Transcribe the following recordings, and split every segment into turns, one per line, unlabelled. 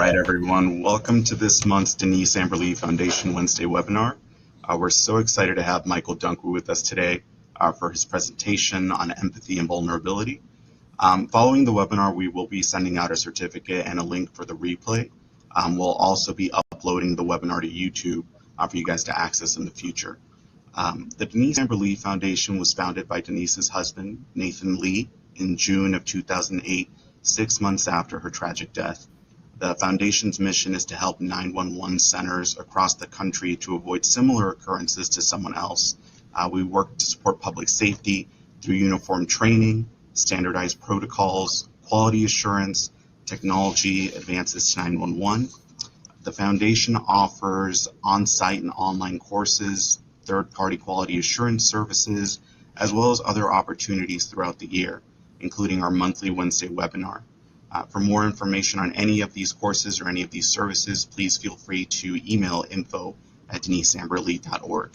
right, everyone. Welcome to this month's Denise Amberly Foundation Wednesday webinar. We're so excited to have Michael Dunker with us today for his presentation on empathy and vulnerability. Following the webinar, we will be sending out a certificate and a link for the replay. We'll also be uploading the webinar to YouTube for you guys to access in the future. The Denise Amberly Foundation was founded by Denise's husband, Nathan Lee, in June of 2008, 6 months after her tragic death. The foundation's mission is to help 911 centers across the country to avoid similar occurrences to someone else. We work to support public safety through uniform training, standardized protocols, quality assurance, technology advances to 911. The foundation offers on-site and online courses, third-party quality assurance services, as well as other opportunities throughout the year, including our monthly Wednesday webinar. For more information on any of these courses or any of these services, please feel free to email info@deniseamberly.org.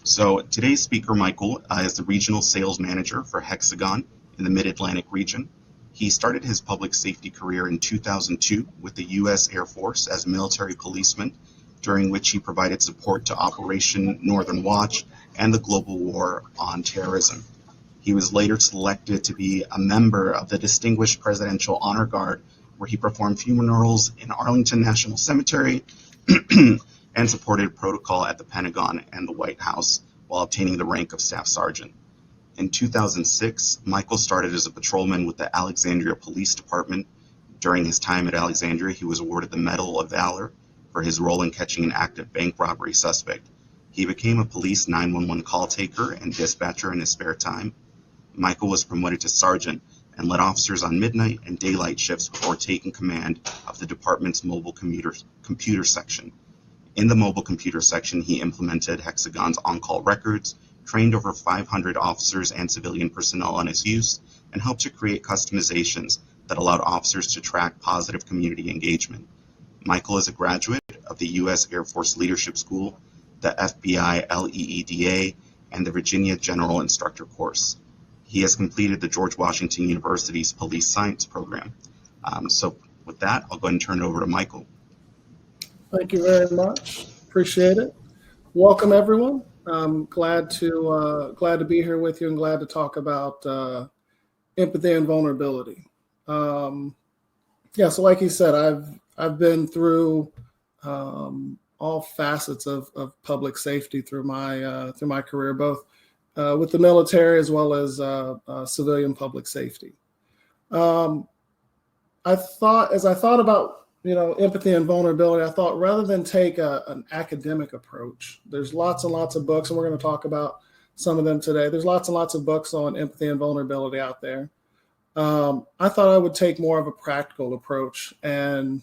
So today's speaker, Michael, is the Regional Sales Manager for Hexagon in the Mid-Atlantic region. He started his public safety career in 2002 with the U.S. Air Force as a military policeman, during which he provided support to Operation Northern Watch and the global war on terrorism. He was later selected to be a member of the Distinguished Presidential Honor Guard, where he performed funerals in Arlington National Cemetery and supported protocol at the Pentagon and the White House while obtaining the rank of Staff Sergeant. In 2006, Michael started as a patrolman with the Alexandria Police Department. During his time at Alexandria, he was awarded the Medal of Valor for his role in catching an active bank robbery suspect. He became a police 911 call taker and dispatcher in his spare time. Michael was promoted to sergeant and led officers on midnight and daylight shifts before taking command of the department's mobile computer section. In the mobile computer section, he implemented Hexagon's on-call records, trained over 500 officers and civilian personnel on its use, and helped to create customizations that allowed officers to track positive community engagement. Michael is a graduate of the U.S. Air Force Leadership School, the FBI LEEDA, and the Virginia General Instructor course. He has completed the George Washington University's Police Science program. So with that, I'll go ahead and turn it over to Michael.
Thank you very much. Appreciate it. Welcome, everyone. I'm glad to be here with you and glad to talk about empathy and vulnerability. So like he said, I've been through all facets of public safety through my career, both with the military as well as civilian public safety. As I thought about empathy and vulnerability, I thought rather than take an academic approach, there's lots and lots of books, and we're going to talk about some of them today. There's lots and lots of books on empathy and vulnerability out there. I thought I would take more of a practical approach and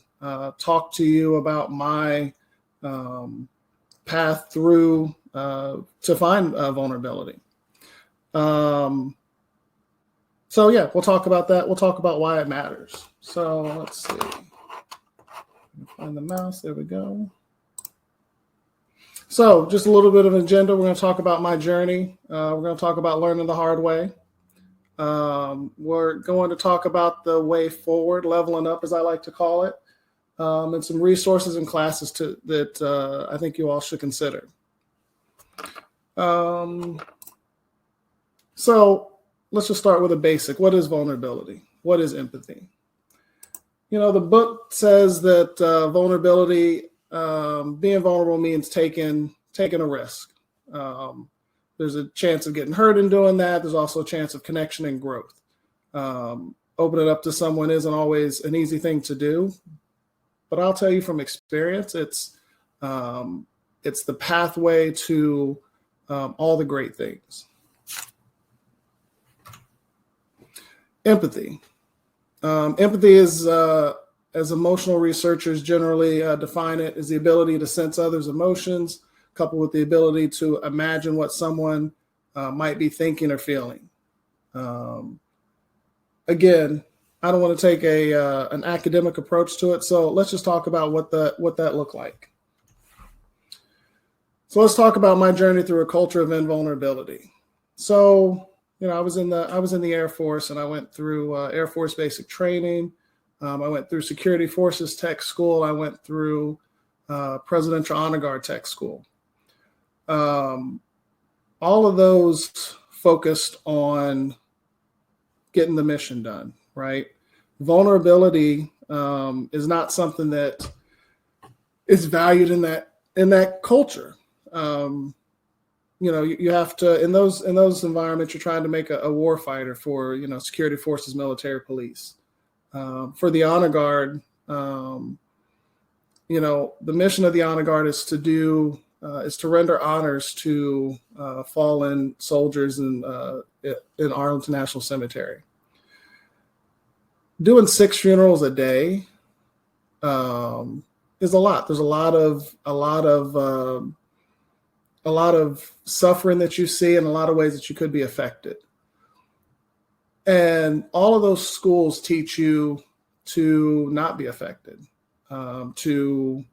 talk to you about my path through to find vulnerability. We'll talk about that. We'll talk about why it matters. So let's see. Find the mouse. There we go. So just a little bit of an agenda. We're going to talk about my journey. We're going to talk about learning the hard way. We're going to talk about the way forward, leveling up, as I like to call it, and some resources and classes that I think you all should consider. So let's just start with a basic. What is vulnerability? What is empathy? The book says that vulnerability, being vulnerable means taking a risk. There's a chance of getting hurt in doing that. There's also a chance of connection and growth. Opening up to someone isn't always an easy thing to do, but I'll tell you from experience, it's the pathway to all the great things. Empathy. Empathy is, as emotional researchers generally define it, is the ability to sense others' emotions, coupled with the ability to imagine what someone might be thinking or feeling. Again, I don't want to take an academic approach to it, so let's just talk about what that looked like. So let's talk about my journey through a culture of invulnerability. So, I was in the Air Force, and I went through Air Force basic training. I went through Security Forces Tech School. I went through Presidential Honor Guard Tech School. All of those focused on getting the mission done, right? Vulnerability is not something that is valued in that culture. You have to, in those environments, you're trying to make a war fighter for, security forces, military, police. For the honor guard, the mission of the honor guard is to render honors to fallen soldiers in Arlington National Cemetery. Doing 6 funerals a day is a lot. There's a lot of suffering that you see, and a lot of ways that you could be affected. And all of those schools teach you to not be affected, to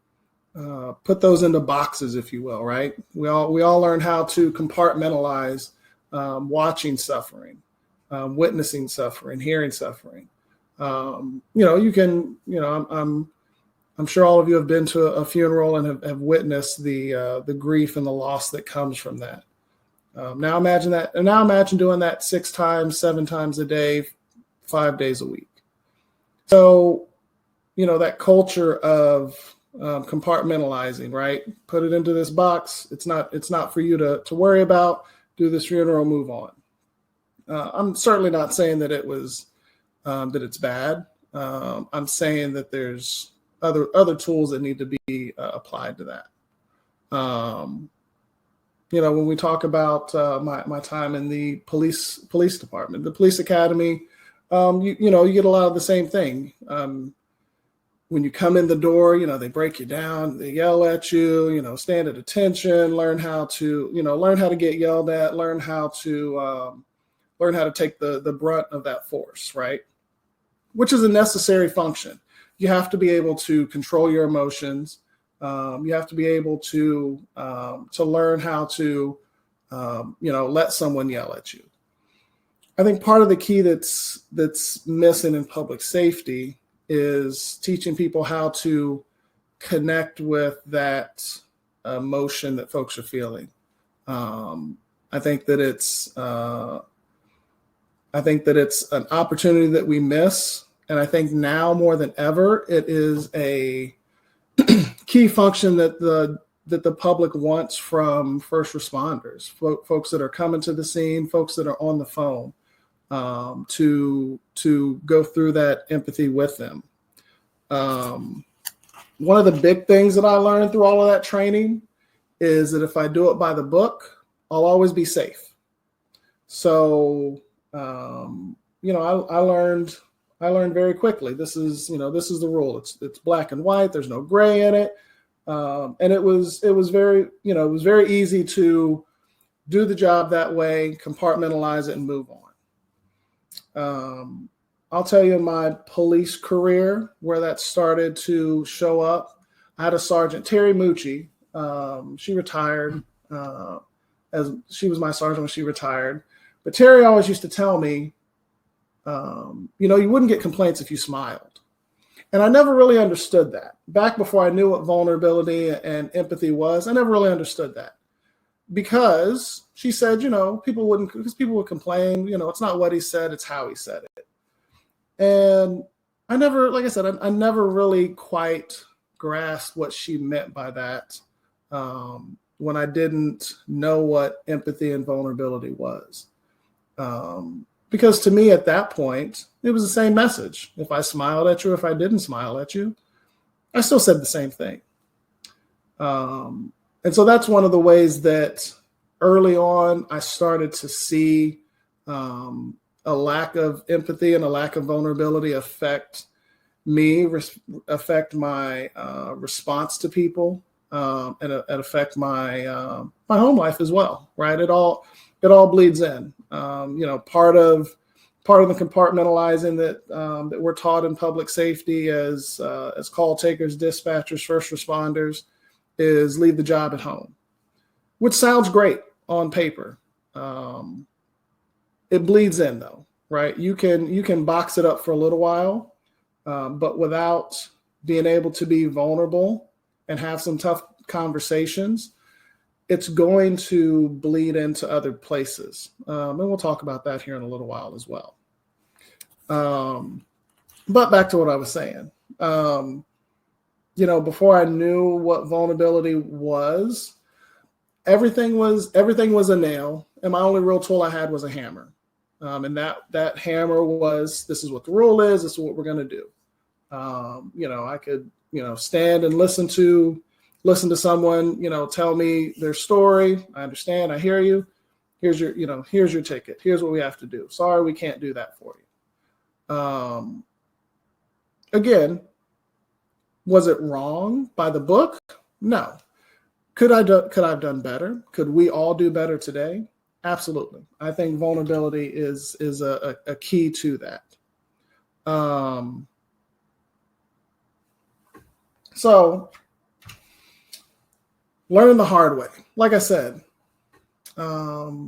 put those into boxes, if you will, right? We all learn how to compartmentalize watching suffering, witnessing suffering, hearing suffering. I'm sure all of you have been to a funeral and have witnessed the grief and the loss that comes from that. Now imagine doing that 6 times, 7 times a day, 5 days a week. So, that culture of compartmentalizing, right? Put it into this box. It's not for you to worry about. Do this funeral, move on. I'm certainly not saying that that it's bad. I'm saying that there's other tools that need to be applied to that. When we talk about my time in the police department, the police academy, you get a lot of the same thing. When you come in the door, they break you down, they yell at you, stand at attention, learn how to get yelled at, learn how to take the brunt of that force, right? Which is a necessary function. You have to be able to control your emotions. You have to be able to learn how to, let someone yell at you. I think part of the key that's missing in public safety is teaching people how to connect with that emotion that folks are feeling. I think that it's an opportunity that we miss. And I think now more than ever, it is a key function that the public wants from first responders, folks that are coming to the scene, folks that are on the phone, to go through that empathy with them. One of the big things that I learned through all of that training is that if I do it by the book, I'll always be safe. So, I learned very quickly. This is the rule. It's black and white. There's no gray in it. And it was very easy to do the job that way, compartmentalize it, and move on. I'll tell you my police career where that started to show up. I had a sergeant, Terry Mucci. She retired. As she was my sergeant when she retired. But Terry always used to tell me, you wouldn't get complaints if you smiled. And I never really understood that. Back before I knew what vulnerability and empathy was, I never really understood that. Because she said, people would complain, it's not what he said, it's how he said it. And I never, like I said, I never really quite grasped what she meant by that when I didn't know what empathy and vulnerability was. Because to me at that point, it was the same message. If I smiled at you, if I didn't smile at you, I still said the same thing. And so that's one of the ways that early on I started to see a lack of empathy and a lack of vulnerability affect me, affect my response to people, and affect my home life as well. Right? It all bleeds in. Part of the compartmentalizing that we're taught in public safety as call takers, dispatchers, first responders is leave the job at home, which sounds great on paper. It bleeds in though, right? You can box it up for a little while, But without being able to be vulnerable and have some tough conversations, it's going to bleed into other places. And we'll talk about that here in a little while as well. But back to what I was saying. Before I knew what vulnerability was, everything was a nail, and my only real tool I had was a hammer. And that hammer was, this is what the rule is, this is what we're going to do. I could, stand and listen to someone, tell me their story. I understand. I hear you. Here's your ticket. Here's what we have to do. Sorry, we can't do that for you. Again, was it wrong by the book? No. Could I have done better? Could we all do better today? Absolutely. I think vulnerability is a key to that. So learn the hard way. Like I said, I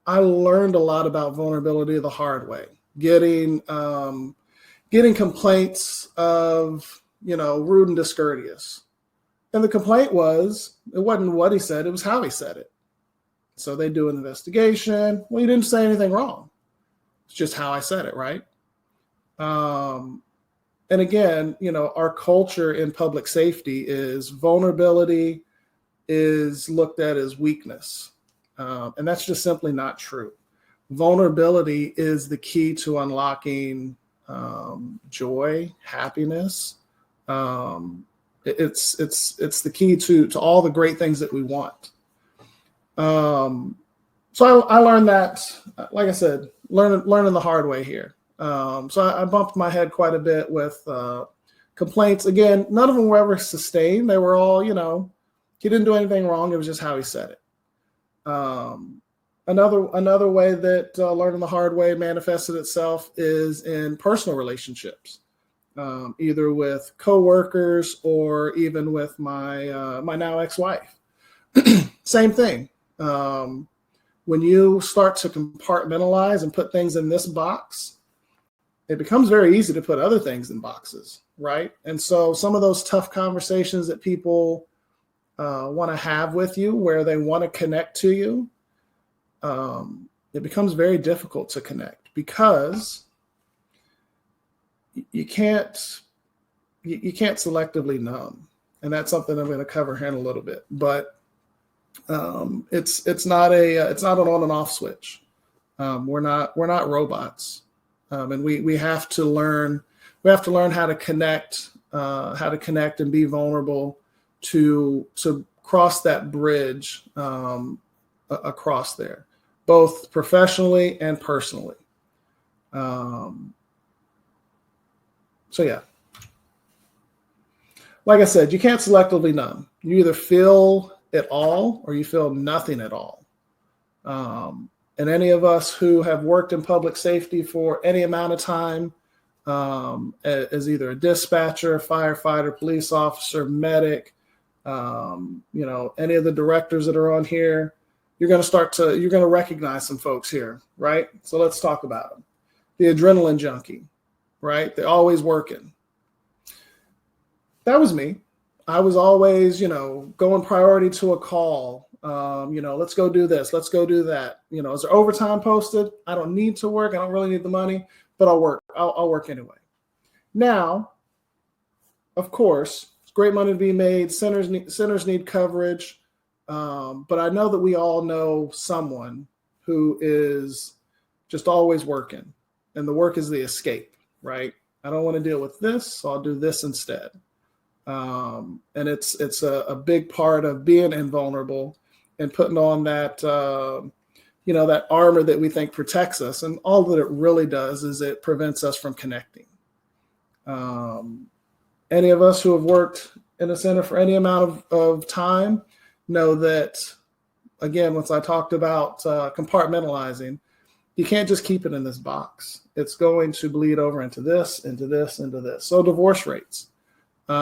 learned a lot about vulnerability the hard way. Getting complaints of, rude and discourteous. And the complaint was, it wasn't what he said, it was how he said it. So they do an investigation. Well, you didn't say anything wrong. It's just how I said it, right? And again, our culture in public safety is vulnerability is looked at as weakness. And that's just simply not true. Vulnerability is the key to unlocking joy, happiness. It's the key to all the great things that we want. So I learned that, like I said, learning the hard way here. So I bumped my head quite a bit with complaints. Again, none of them were ever sustained. They were all, he didn't do anything wrong. It was just how he said it. Another way that learning the hard way manifested itself is in personal relationships, either with coworkers or even with my now ex-wife. Same thing. When you start to compartmentalize and put things in this box, it becomes very easy to put other things in boxes, right? And so some of those tough conversations that people want to have with you, where they want to connect to you, it becomes very difficult to connect because you can't selectively numb, and that's something I'm going to cover here in a little bit. But it's not an on and off switch. We're not robots, and we have to learn how to connect and be vulnerable to cross that bridge across there, both professionally and personally. So yeah, like I said, you can't selectively numb. You either feel it all or you feel nothing at all. And any of us who have worked in public safety for any amount of time, as either a dispatcher, firefighter, police officer, medic, any of the directors that are on here, you're going to recognize some folks here, right? So let's talk about them. The adrenaline junkie, right? They're always working. That was me. I was always, going priority to a call. Let's go do this. Let's go do that. Is there overtime posted? I don't need to work. I don't really need the money, but I'll work. I'll work anyway. Now, of course, it's great money to be made. Centers need coverage. But I know that we all know someone who is just always working, and the work is the escape, right? I don't want to deal with this, so I'll do this instead. And it's a big part of being invulnerable and putting on that, that armor that we think protects us. And all that it really does is it prevents us from connecting. Any of us who have worked in a center for any amount of time know that, again, once I talked about compartmentalizing, you can't just keep it in this box. It's going to bleed over into this, into this, into this. So divorce rates. We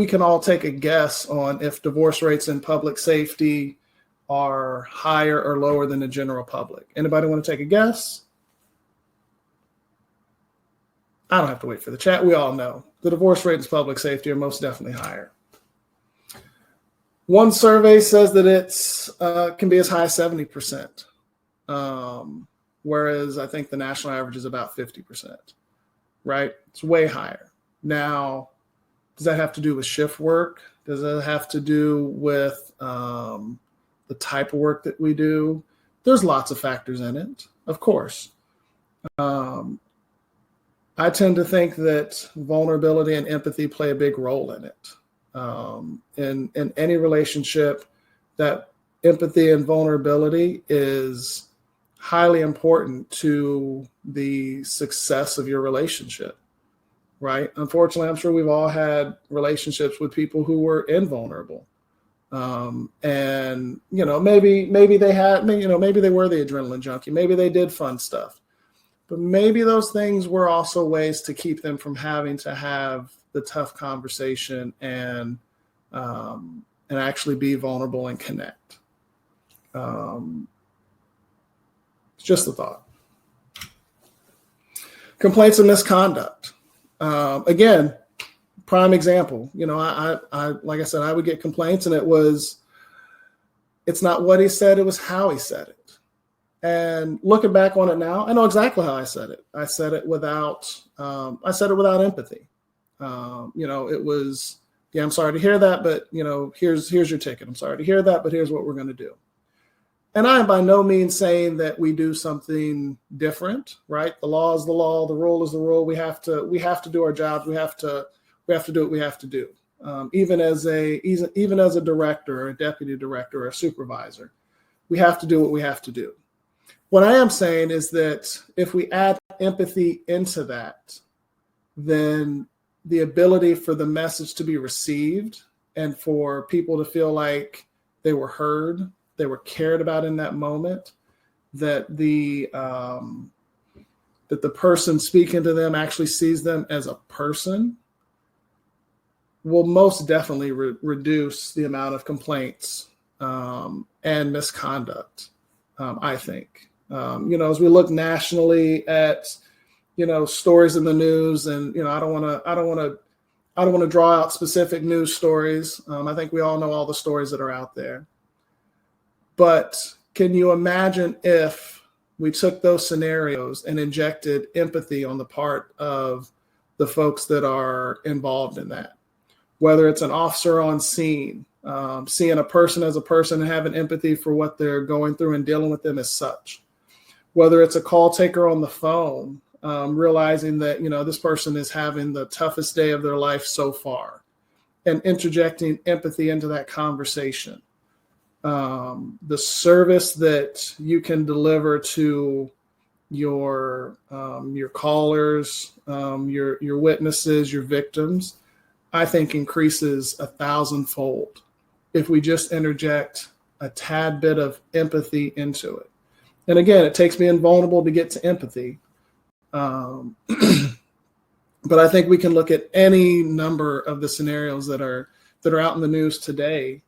can all take a guess on if divorce rates in public safety are higher or lower than the general public. Anybody want to take a guess? I don't have to wait for the chat. We all know the divorce rates in public safety are most definitely higher. One survey says that it's can be as high as 70%, whereas I think the national average is about 50%, right? It's way higher. Now, does that have to do with shift work? Does that have to do with the type of work that we do? There's lots of factors in it, of course. I tend to think that vulnerability and empathy play a big role in it. In any relationship, that empathy and vulnerability is highly important to the success of your relationship, right? Unfortunately, I'm sure we've all had relationships with people who were invulnerable. And maybe they had, maybe they were the adrenaline junkie, maybe they did fun stuff, but maybe those things were also ways to keep them from having to have the tough conversation and actually be vulnerable and connect. It's just a thought. Complaints of misconduct. Again, prime example. I like I said, I would get complaints, and it's not what he said, it was how he said it. And looking back on it now, I know exactly how I said it. I said it without empathy. It was, yeah, I'm sorry to hear that, but here's your ticket. I'm sorry to hear that, but here's what we're going to do. And I am by no means saying that we do something different, right? The law is the law, the rule is the rule. We have to do our jobs. We have to do what we have to do. Even as a director or a deputy director or a supervisor, we have to do what we have to do. What I am saying is that if we add empathy into that, then the ability for the message to be received and for people to feel like they were heard, they were cared about in that moment, that the person speaking to them actually sees them as a person, will most definitely reduce the amount of complaints and misconduct, I think. As we look nationally at stories in the news, and I don't want to draw out specific news stories. I think we all know all the stories that are out there. But can you imagine if we took those scenarios and injected empathy on the part of the folks that are involved in that? Whether it's an officer on scene, seeing a person as a person and having empathy for what they're going through and dealing with them as such. Whether it's a call taker on the phone, realizing that, this person is having the toughest day of their life so far, and interjecting empathy into that conversation. The service that you can deliver to your callers, your witnesses, your victims, I think increases 1,000-fold if we just interject a tad bit of empathy into it. And again, it takes being vulnerable to get to empathy. But I think we can look at any number of the scenarios that are out in the news today.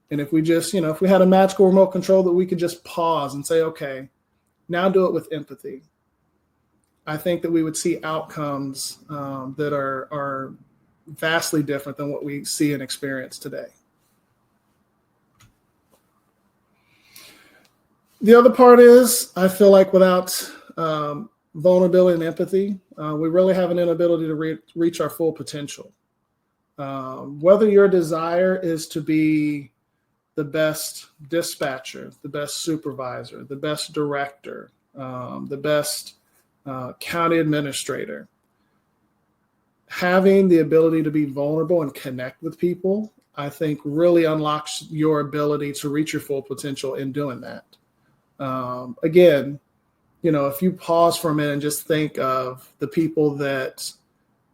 And if we just, if we had a magical remote control that we could just pause and say, okay, now do it with empathy, I think that we would see outcomes that are vastly different than what we see and experience today. The other part is, I feel like without vulnerability and empathy, we really have an inability to reach our full potential. Whether your desire is to be the best dispatcher, the best supervisor, the best director, the best county administrator, having the ability to be vulnerable and connect with people, I think really unlocks your ability to reach your full potential in doing that. Again, if you pause for a minute and just think of the people that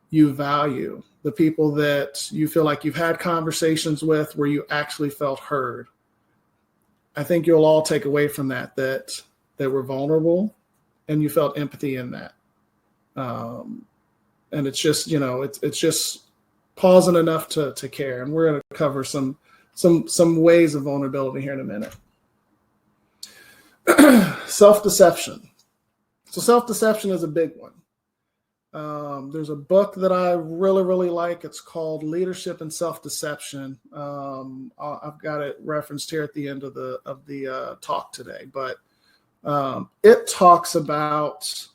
you value, the people that you feel like you've had conversations with where you actually felt heard, I think you'll all take away from that they were vulnerable and you felt empathy in that. And it's just, it's just pausing enough to care. And we're going to cover some ways of vulnerability here in a minute. Self-deception. So self-deception is a big one. There's a book that I really, really like. It's called Leadership and Self-Deception. I've got it referenced here at the end of the talk today, but it talks about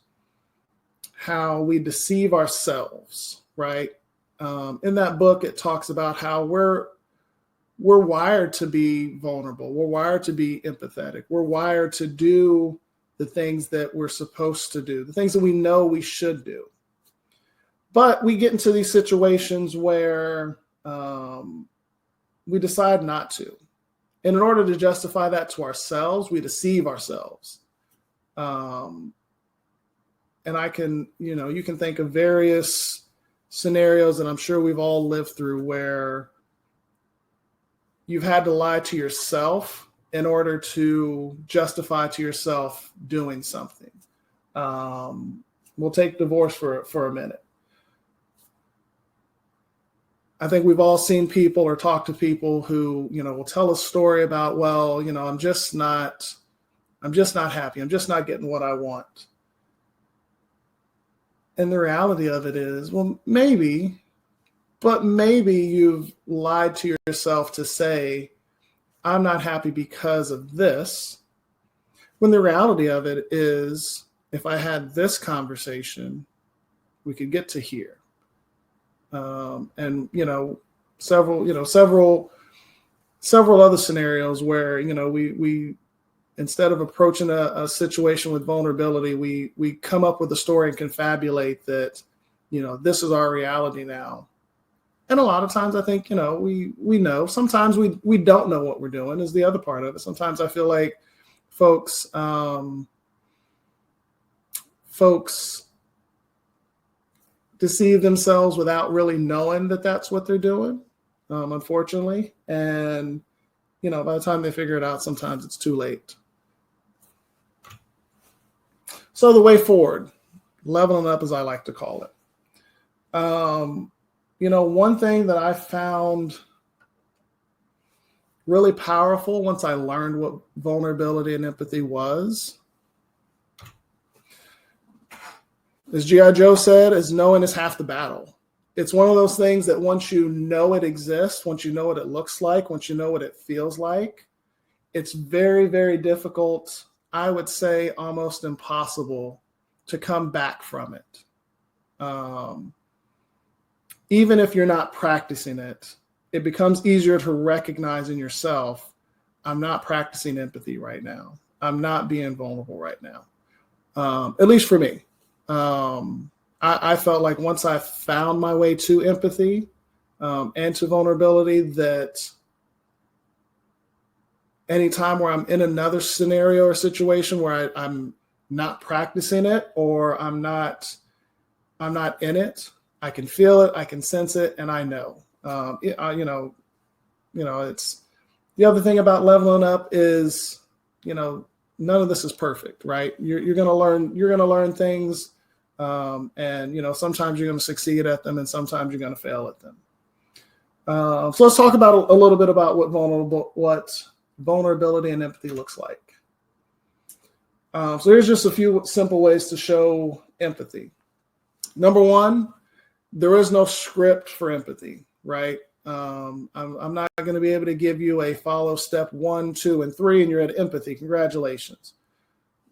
how we deceive ourselves, right? In that book, it talks about how we're wired to be vulnerable. We're wired to be empathetic. We're wired to do the things that we're supposed to do, the things that we know we should do. But we get into these situations where we decide not to. And in order to justify that to ourselves, we deceive ourselves. And you can think of various scenarios that I'm sure we've all lived through where you've had to lie to yourself in order to justify to yourself doing something. We'll take divorce for a minute. I think we've all seen people or talked to people who, will tell a story about, well, I'm just not happy. I'm just not getting what I want. And the reality of it is, well, maybe you've lied to yourself to say, I'm not happy because of this. When the reality of it is, if I had this conversation, we could get to here. And several other scenarios where we instead of approaching a situation with vulnerability, we come up with a story and confabulate that this is our reality now. And a lot of times I think we know. Sometimes we don't know what we're doing is the other part of it. Sometimes I feel like folks deceive themselves without really knowing that that's what they're doing, unfortunately. And, by the time they figure it out, sometimes it's too late. So the way forward, leveling up, as I like to call it. One thing that I found really powerful once I learned what vulnerability and empathy was, as G.I. Joe said, is knowing is half the battle. It's one of those things that once you know it exists, once you know what it looks like, once you know what it feels like, it's very, very difficult, I would say almost impossible to come back from it. Even if you're not practicing it, it becomes easier to recognize in yourself, I'm not practicing empathy right now. I'm not being vulnerable right now. At least for me. I felt like once I found my way to empathy and to vulnerability, that anytime where I'm in another scenario or situation where I'm not practicing it or I'm not in it, I can feel it, I can sense it, and I know. It's the other thing about leveling up is, none of this is perfect, right? You're gonna learn things. And sometimes you're going to succeed at them and sometimes you're going to fail at them. So let's talk about a little bit about what vulnerability and empathy looks like. So here's just a few simple ways to show empathy. Number one, there is no script for empathy, right? I'm not going to be able to give you a follow step 1, 2, and 3 and you're at empathy. Congratulations.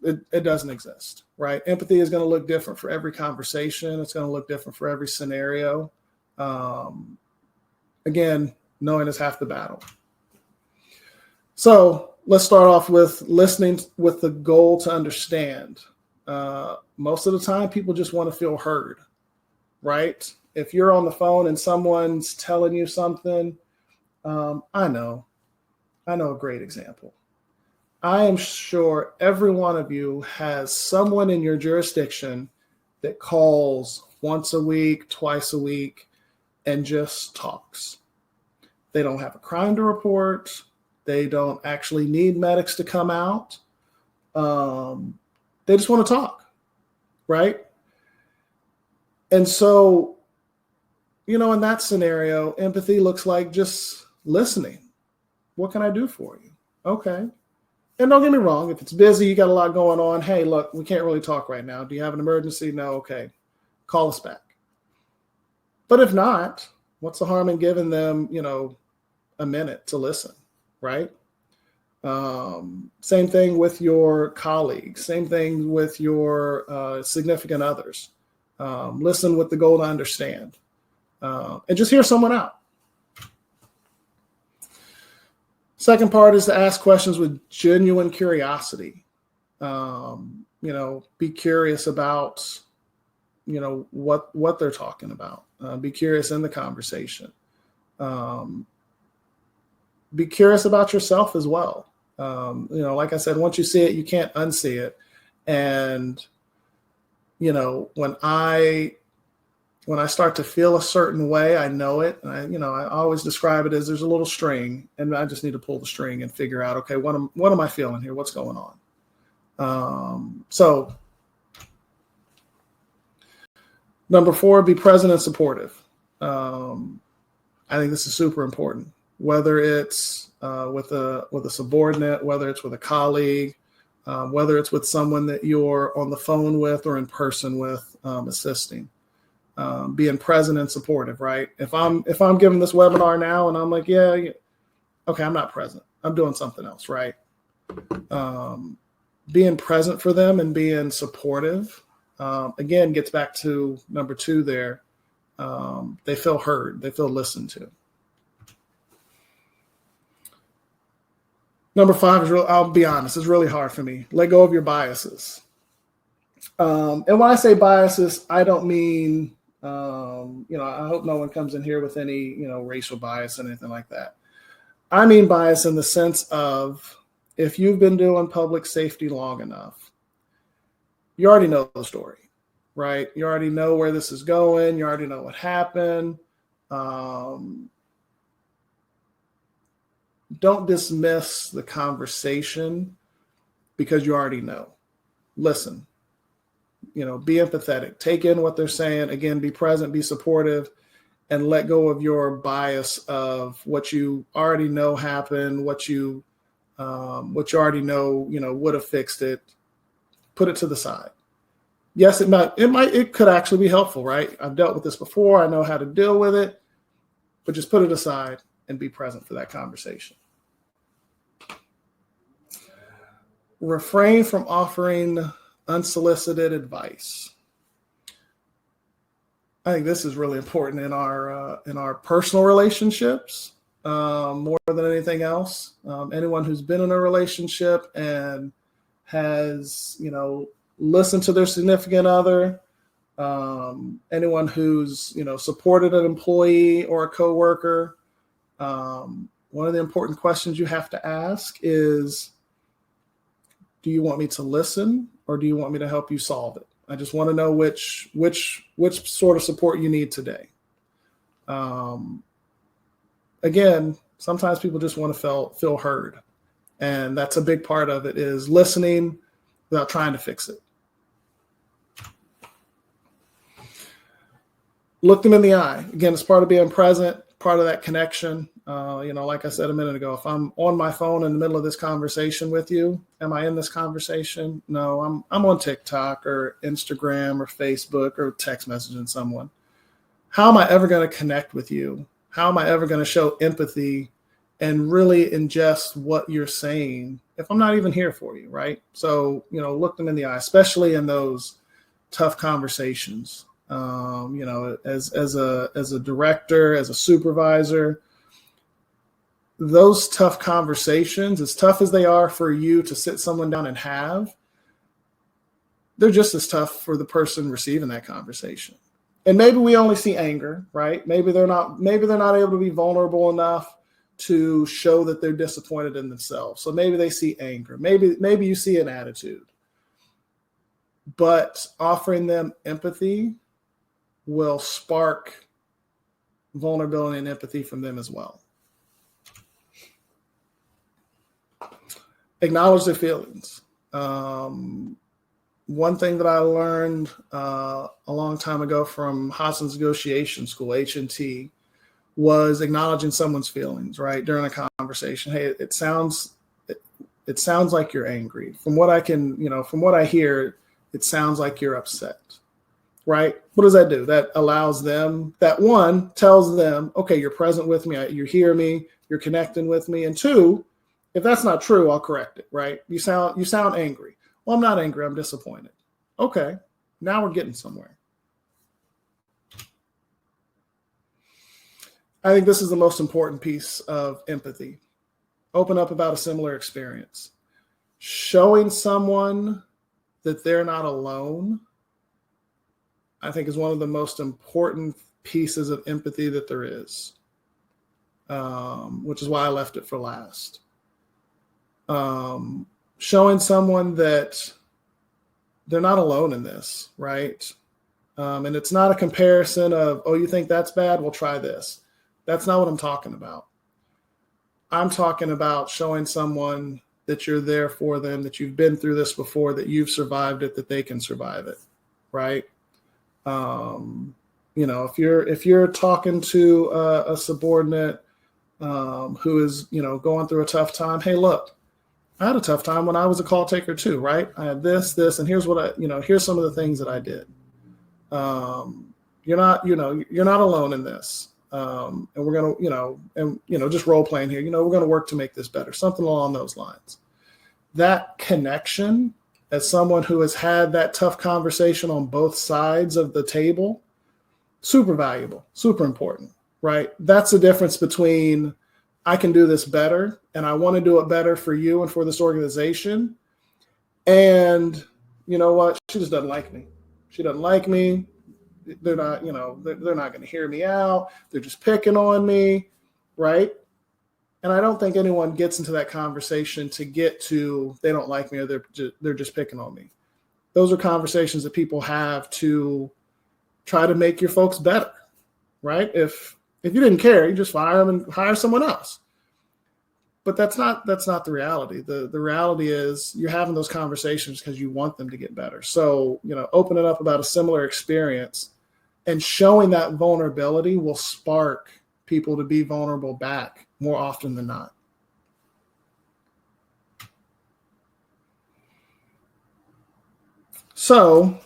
It doesn't exist, right? Empathy is going to look different for every conversation. It's going to look different for every scenario. Again, knowing is half the battle. So let's start off with listening with the goal to understand. Most of the time, people just want to feel heard, right? If you're on the phone and someone's telling you something, I know a great example. I am sure every one of you has someone in your jurisdiction that calls once a week, twice a week, and just talks. They don't have a crime to report. They don't actually need medics to come out. They just want to talk, right? And so, in that scenario, empathy looks like just listening. What can I do for you? Okay. And don't get me wrong, if it's busy, you got a lot going on. Hey, look, we can't really talk right now. Do you have an emergency? No. Okay, call us back. But if not, what's the harm in giving them, a minute to listen, right? Same thing with your colleagues, same thing with your significant others. Listen with the goal to understand, and just hear someone out. Second part is to ask questions with genuine curiosity. Be curious about, what they're talking about. Be curious in the conversation. Be curious about yourself as well. Like I said, once you see it, you can't unsee it. And, when I start to feel a certain way, I know it. And I always describe it as there's a little string, and I just need to pull the string and figure out, okay, what am I feeling here? What's going on? So number 4, be present and supportive. I think this is super important, whether it's with a subordinate, whether it's with a colleague, whether it's with someone that you're on the phone with or in person with, assisting. Being present and supportive, right? If I'm giving this webinar now and I'm like, yeah, okay, I'm not present. I'm doing something else, right? Being present for them and being supportive, again, gets back to number 2 there. They feel heard. They feel listened to. Number 5 is I'll be honest, it's really hard for me. Let go of your biases. And when I say biases, I don't mean, I hope no one comes in here with any, racial bias or anything like that. I mean bias in the sense of, if you've been doing public safety long enough, you already know the story, right? You already know where this is going. You already know what happened. Don't dismiss the conversation because you already know. Listen. Be empathetic, take in what they're saying. Again, be present, be supportive, and let go of your bias of what you already know happened, what you already know, would have fixed it. Put it to the side. Yes, it could actually be helpful, right? I've dealt with this before. I know how to deal with it, but just put it aside and be present for that conversation. Refrain from offering unsolicited advice. I think this is really important in our personal relationships, more than anything else. Anyone who's been in a relationship and has, listened to their significant other, anyone who's, supported an employee or a coworker, one of the important questions you have to ask is, do you want me to listen or do you want me to help you solve it? I just want to know which sort of support you need today. Again, sometimes people just want to feel heard. And that's a big part of it, is listening without trying to fix it. Look them in the eye. Again, it's part of being present, part of that connection. Like I said a minute ago, if I'm on my phone in the middle of this conversation with you, am I in this conversation? No, I'm on TikTok or Instagram or Facebook or text messaging someone. How am I ever going to connect with you? How am I ever going to show empathy and really ingest what you're saying if I'm not even here for you, right? So, look them in the eye, especially in those tough conversations. As a director, as a supervisor, those tough conversations, as tough as they are for you to sit someone down and have, they're just as tough for the person receiving that conversation. And maybe we only see anger, right? Maybe they're not able to be vulnerable enough to show that they're disappointed in themselves. So maybe they see anger. Maybe you see an attitude. But offering them empathy will spark vulnerability and empathy from them as well. Acknowledge their feelings. One thing that I learned a long time ago from Hassan's negotiation school, H&T, was acknowledging someone's feelings, right, during a conversation. Hey, it sounds like you're angry. From what I hear, it sounds like you're upset. right? What does that do? That allows them, that one tells them, okay, you're present with me, you hear me, you're connecting with me. And two, if that's not true, I'll correct it, right? You sound angry. Well, I'm not angry, I'm disappointed. Okay, now we're getting somewhere. I think this is the most important piece of empathy. Open up about a similar experience. Showing someone that they're not alone, I think, is one of the most important pieces of empathy that there is, which is why I left it for last. Showing someone that they're not alone in this, right? And it's not a comparison of, oh, you think that's bad? Well, try this. That's not what I'm talking about. I'm talking about showing someone that you're there for them, that you've been through this before, that you've survived it, that they can survive it, right? If you're talking to a subordinate who is, going through a tough time, hey, look, I had a tough time when I was a call taker too, right? I had this, and here's what here's some of the things that I did. You're not alone in this. And we're going to, just role playing here, we're going to work to make this better, something along those lines. That connection, as someone who has had that tough conversation on both sides of the table, super valuable, super important, right? That's the difference between I can do this better and I want to do it better for you and for this organization. And you know what? She just doesn't like me. She doesn't like me. They're not, they're not going to hear me out. They're just picking on me, right? And I don't think anyone gets into that conversation to get to they don't like me or they're just picking on me. Those are conversations that people have to try to make your folks better, right? If you didn't care, you just fire them and hire someone else. But that's not the reality. The reality is you're having those conversations because you want them to get better. So, opening up about a similar experience and showing that vulnerability will spark people to be vulnerable back more often than not. So,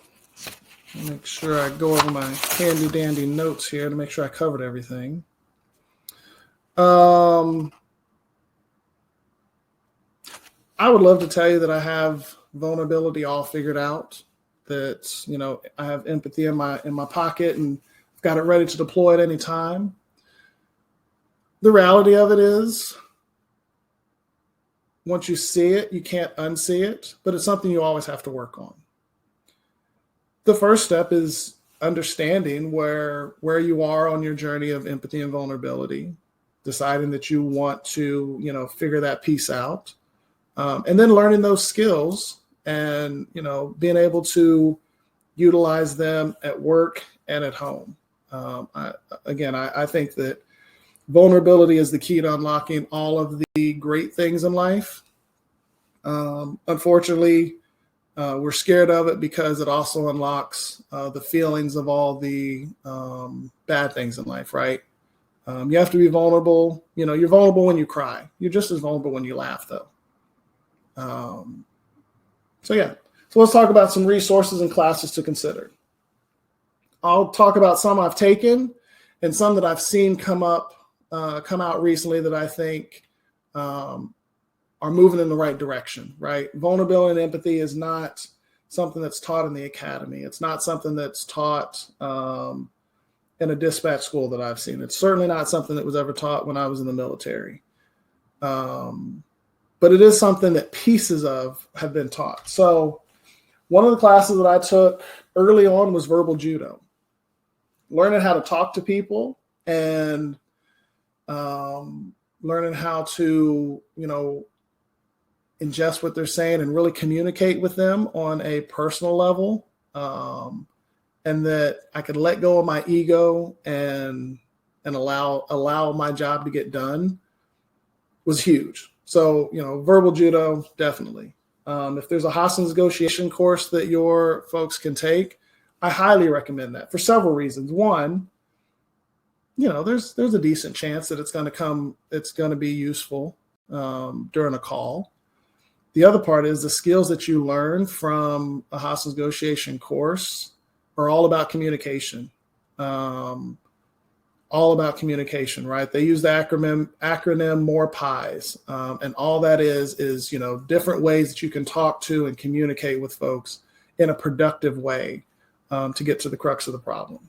make sure I go over my handy dandy notes here to make sure I covered everything. I would love to tell you that I have vulnerability all figured out, that, I have empathy in my pocket and got it ready to deploy at any time. The reality of it is, once you see it, you can't unsee it, but it's something you always have to work on. The first step is understanding where you are on your journey of empathy and vulnerability, deciding that you want to, figure that piece out. And then learning those skills and, being able to utilize them at work and at home. I think that vulnerability is the key to unlocking all of the great things in life. Unfortunately, we're scared of it because it also unlocks the feelings of all the bad things in life, right? You have to be vulnerable. You're vulnerable when you cry. You're just as vulnerable when you laugh, though. So let's talk about some resources and classes to consider. I'll talk about some I've taken and some that I've seen come out recently that I think are moving in the right direction, right? Vulnerability and empathy is not something that's taught in the academy. It's not something that's taught in a dispatch school that I've seen. It's certainly not something that was ever taught when I was in the military. But it is something that pieces of have been taught. So one of the classes that I took early on was verbal judo, learning how to talk to people and learning how to, ingest what they're saying and really communicate with them on a personal level. And that I could let go of my ego and allow my job to get done was huge. So, verbal judo, definitely. If there's a hostage negotiation course that your folks can take, I highly recommend that for several reasons. One, there's a decent chance that it's going to be useful during a call. The other part is the skills that you learn from a hostage negotiation course are all about communication. Um, all about communication, right? They use the acronym More Pies, and all that is different ways that you can talk to and communicate with folks in a productive way to get to the crux of the problem.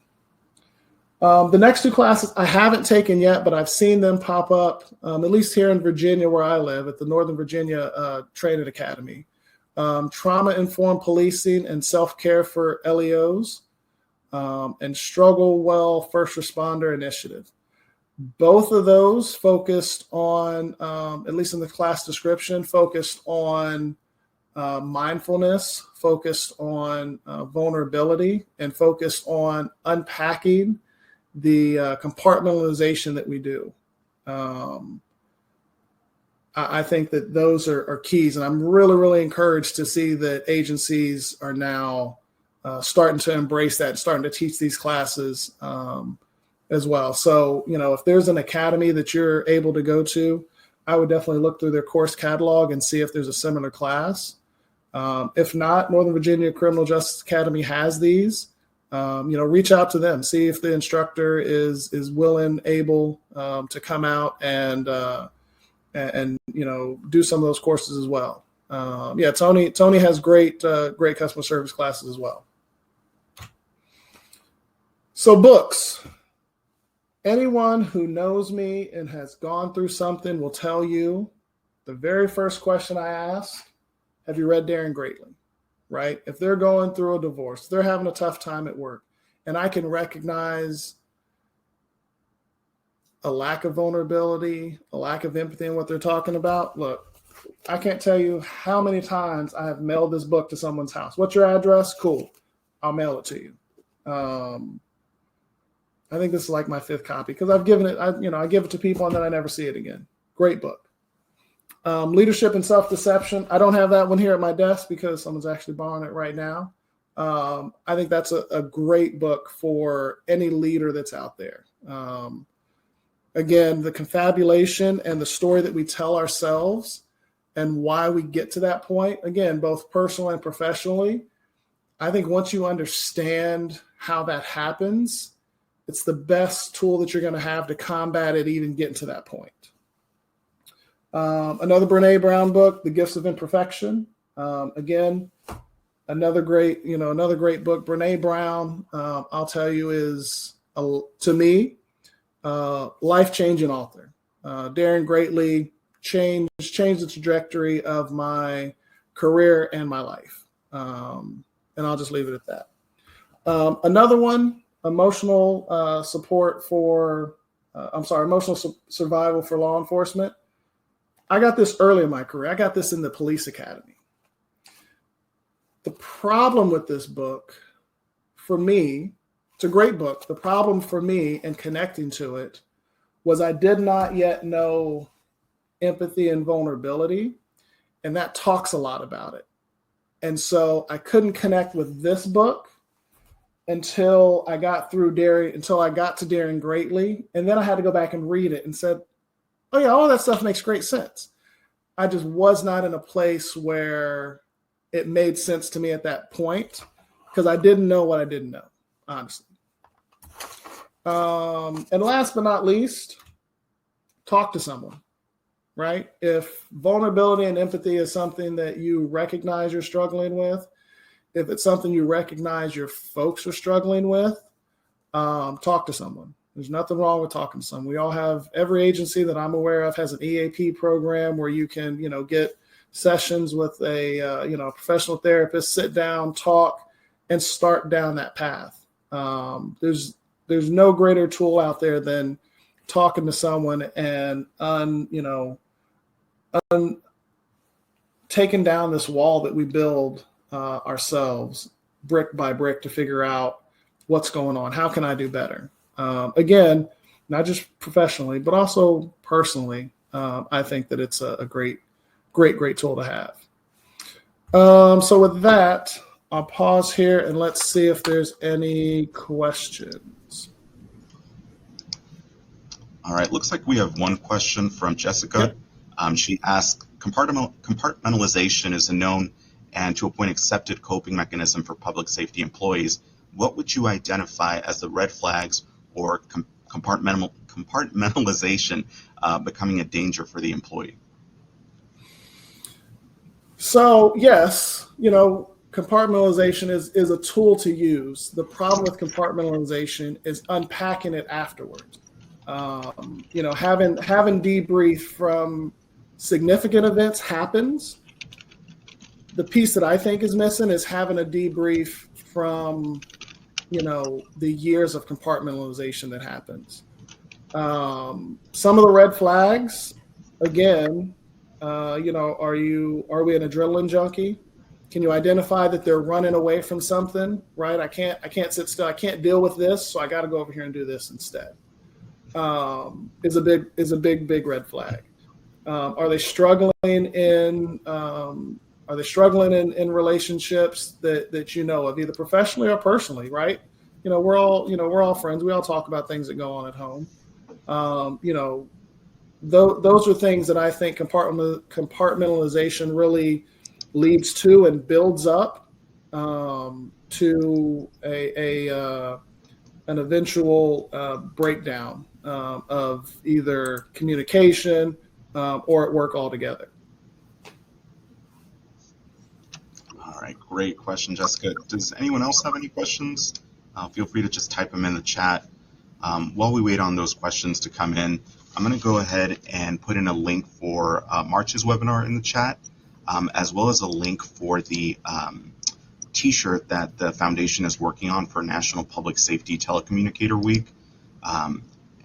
The next two classes I haven't taken yet, but I've seen them pop up, at least here in Virginia where I live, at the Northern Virginia Training Academy. Trauma-informed policing and self-care for LEOs, and Struggle Well First Responder Initiative. Both of those focused on, at least in the class description, focused on mindfulness, focused on vulnerability, and focused on unpacking the compartmentalization that we do. I think that those are keys, and I'm really, really encouraged to see that agencies are now starting to embrace that, starting to teach these classes as well. So, if there's an academy that you're able to go to, I would definitely look through their course catalog and see if there's a similar class. If not, Northern Virginia Criminal Justice Academy has these. Reach out to them, see if the instructor is willing, able to come out and do some of those courses as well. Tony has great customer service classes as well. So books. Anyone who knows me and has gone through something will tell you the very first question I ask, have you read Daring Greatly? Right? If they're going through a divorce, they're having a tough time at work, and I can recognize a lack of vulnerability, a lack of empathy in what they're talking about. Look, I can't tell you how many times I have mailed this book to someone's house. What's your address? Cool. I'll mail it to you. I think this is like my fifth copy because I've given it, I give it to people and then I never see it again. Great book. Leadership and Self-Deception. I don't have that one here at my desk because someone's actually borrowing it right now. I think that's a great book for any leader that's out there. Again, the confabulation and the story that we tell ourselves and why we get to that point, again, both personally and professionally, I think once you understand how that happens, it's the best tool that you're going to have to combat it, even getting to that point. Another Brene Brown book, The Gifts of Imperfection. Again, another great book. Brene Brown, I'll tell you, is to me life-changing author. Daring Greatly changed the trajectory of my career and my life. And I'll just leave it at that. Another one, Emotional Survival for Law Enforcement. I got this early in my career. I got this in the police academy. The problem with this book, for me, it's a great book. The problem for me in connecting to it was I did not yet know empathy and vulnerability, and that talks a lot about it. And so I couldn't connect with this book until I got to Daring Greatly. And then I had to go back and read it and said, oh yeah, all that stuff makes great sense. I just was not in a place where it made sense to me at that point because I didn't know what I didn't know, honestly. And last but not least, talk to someone, right? If vulnerability and empathy is something that you recognize you're struggling with, if it's something you recognize your folks are struggling with, talk to someone. There's nothing wrong with talking to someone. We all have, every agency that I'm aware of has an EAP program where you can, get sessions with a professional therapist, sit down, talk, and start down that path. There's no greater tool out there than talking to someone and taking down this wall that we build ourselves brick by brick to figure out what's going on. How can I do better? Again, not just professionally, but also personally. I think that it's a great tool to have. So with that, I'll pause here and let's see if there's any questions.
All right, looks like we have one question from Jessica. Yep. She asked, compartmentalization is a known and to a point accepted coping mechanism for public safety employees. what would you identify as the red flags or compartmentalization becoming a danger for the employee?
So yes, compartmentalization is a tool to use. The problem with compartmentalization is unpacking it afterwards. Having debrief from significant events happens. The piece that I think is missing is having a debrief from, the years of compartmentalization that happens. Some of the red flags, again, are we an adrenaline junkie? Can you identify that they're running away from something, right? I can't sit still. I can't deal with this, so I got to go over here and do this instead. Is a big red flag. Are they struggling in relationships that of, either professionally or personally, right? We're all friends. We all talk about things that go on at home. Those are things that I think compartmentalization really leads to and builds up to an eventual breakdown of either communication or at work altogether.
All right, great question, Jessica. Does anyone else have any questions? Feel free to just type them in the chat. While we wait on those questions to come in, I'm going to go ahead and put in a link for March's webinar in the chat, as well as a link for the t-shirt that the foundation is working on for National Public Safety Telecommunicator Week.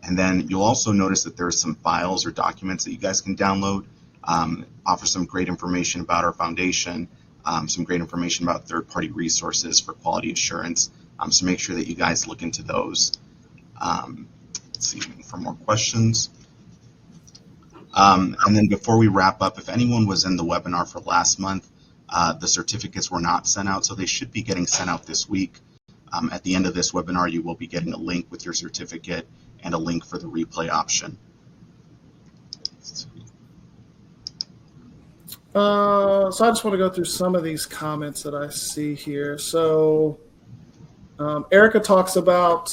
And then you'll also notice that there are some files or documents that you guys can download, offer some great information about our foundation, some great information about third-party resources for quality assurance. So make sure that you guys look into those. Let's see for more questions. And then before we wrap up, if anyone was in the webinar for last month, the certificates were not sent out, so they should be getting sent out this week. At the end of this webinar, you will be getting a link with your certificate and a link for the replay option.
So I just want to go through some of these comments that I see here. So Erica talks about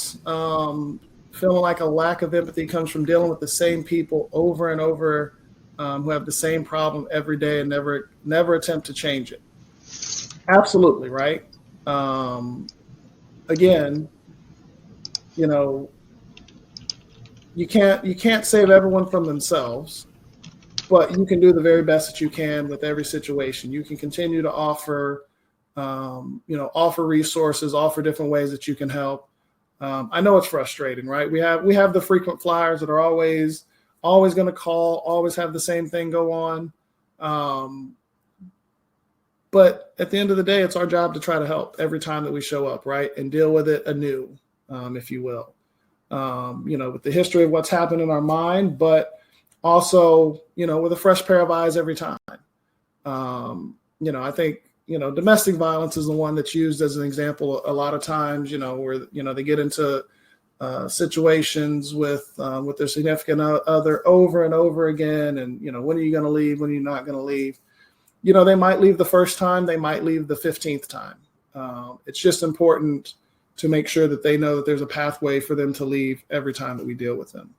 feeling like a lack of empathy comes from dealing with the same people over and over who have the same problem every day and never attempt to change it. Absolutely, right? Again, you can't save everyone from themselves, but you can do the very best that you can with every situation. You can continue to offer resources, offer different ways that you can help. I know it's frustrating, right? We have the frequent flyers that are always going to call, always have the same thing go on. But at the end of the day, it's our job to try to help every time that we show up, right? And deal with it anew, if you will. With the history of what's happened in our mind, but also, with a fresh pair of eyes every time. I think, domestic violence is the one that's used as an example a lot of times, where, they get into situations with their significant other over and over again. And, when are you going to leave? When are you not going to leave? They might leave the first time, they might leave the 15th time. It's just important to make sure that they know that there's a pathway for them to leave every time that we deal with them.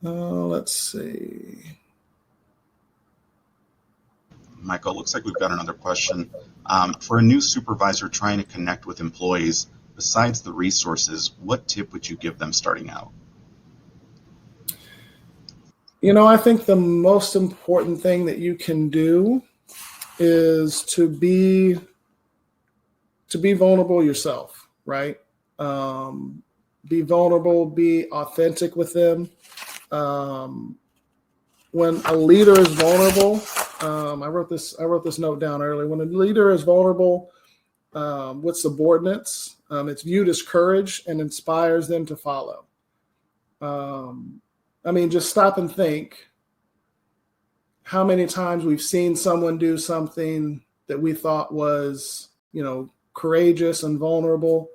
Let's see.
Michael, looks like we've got another question. For a new supervisor trying to connect with employees, besides the resources, what tip would you give them starting out?
I think the most important thing that you can do is to be vulnerable yourself, right? Be vulnerable, be authentic with them. When a leader is vulnerable, I wrote this note down earlier. When a leader is vulnerable with subordinates, it's viewed as courage and inspires them to follow. Just stop and think how many times we've seen someone do something that we thought was, courageous and vulnerable,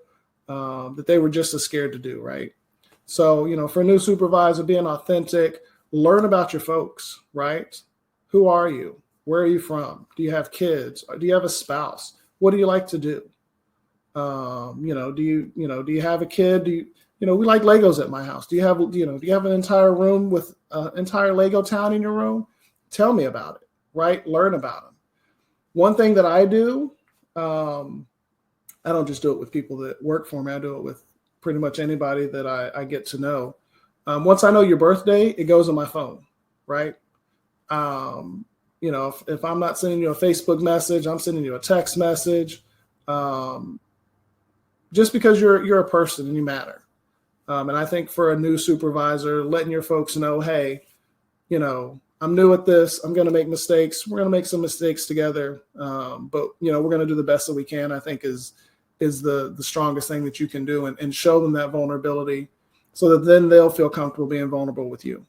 that they were just as scared to do, right? So, for a new supervisor, being authentic, learn about your folks, right? Who are you? Where are you from? Do you have kids? Do you have a spouse? What do you like to do? Do you have a kid? We like Legos at my house. Do you have an entire room with entire Lego town in your room? Tell me about it, right? Learn about them. One thing that I do, I don't just do it with people that work for me. I do it with pretty much anybody that I get to know. Once I know your birthday, it goes on my phone, right? If I'm not sending you a Facebook message, I'm sending you a text message. Just because you're a person and you matter. And I think for a new supervisor, letting your folks know, hey, I'm new at this. I'm going to make mistakes. We're going to make some mistakes together. But we're going to do the best that we can, I think is the strongest thing that you can do, and show them that vulnerability so that then they'll feel comfortable being vulnerable with you.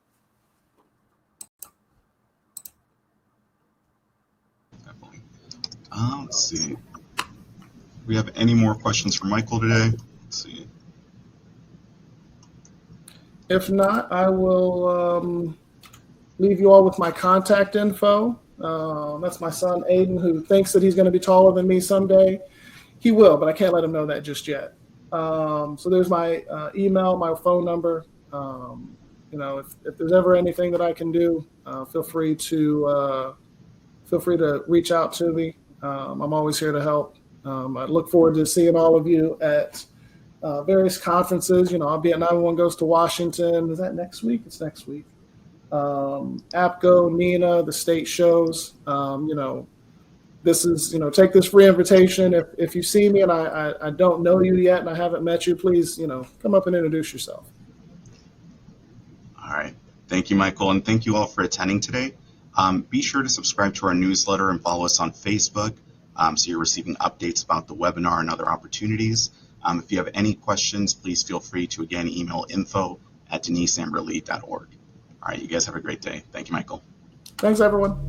Definitely. Let's see. Do we have any more questions for Michael today? Let's see.
If not, I will leave you all with my contact info. That's my son, Aiden, who thinks that he's going to be taller than me someday. He will, but I can't let him know that just yet. So there's my email, my phone number. If there's ever anything that I can do, feel free to reach out to me. I'm always here to help. I look forward to seeing all of you at various conferences. I'll be at 911 Goes to Washington. Is that next week? It's next week. APCO, NINA, the state shows. This is, take this free invitation. If you see me and I don't know you yet and I haven't met you, please, come up and introduce yourself.
All right. Thank you, Michael. And thank you all for attending today. Be sure to subscribe to our newsletter and follow us on Facebook so you're receiving updates about the webinar and other opportunities. If you have any questions, please feel free to, again, email info@deniseamberly.org. All right. You guys have a great day. Thank you, Michael.
Thanks, everyone.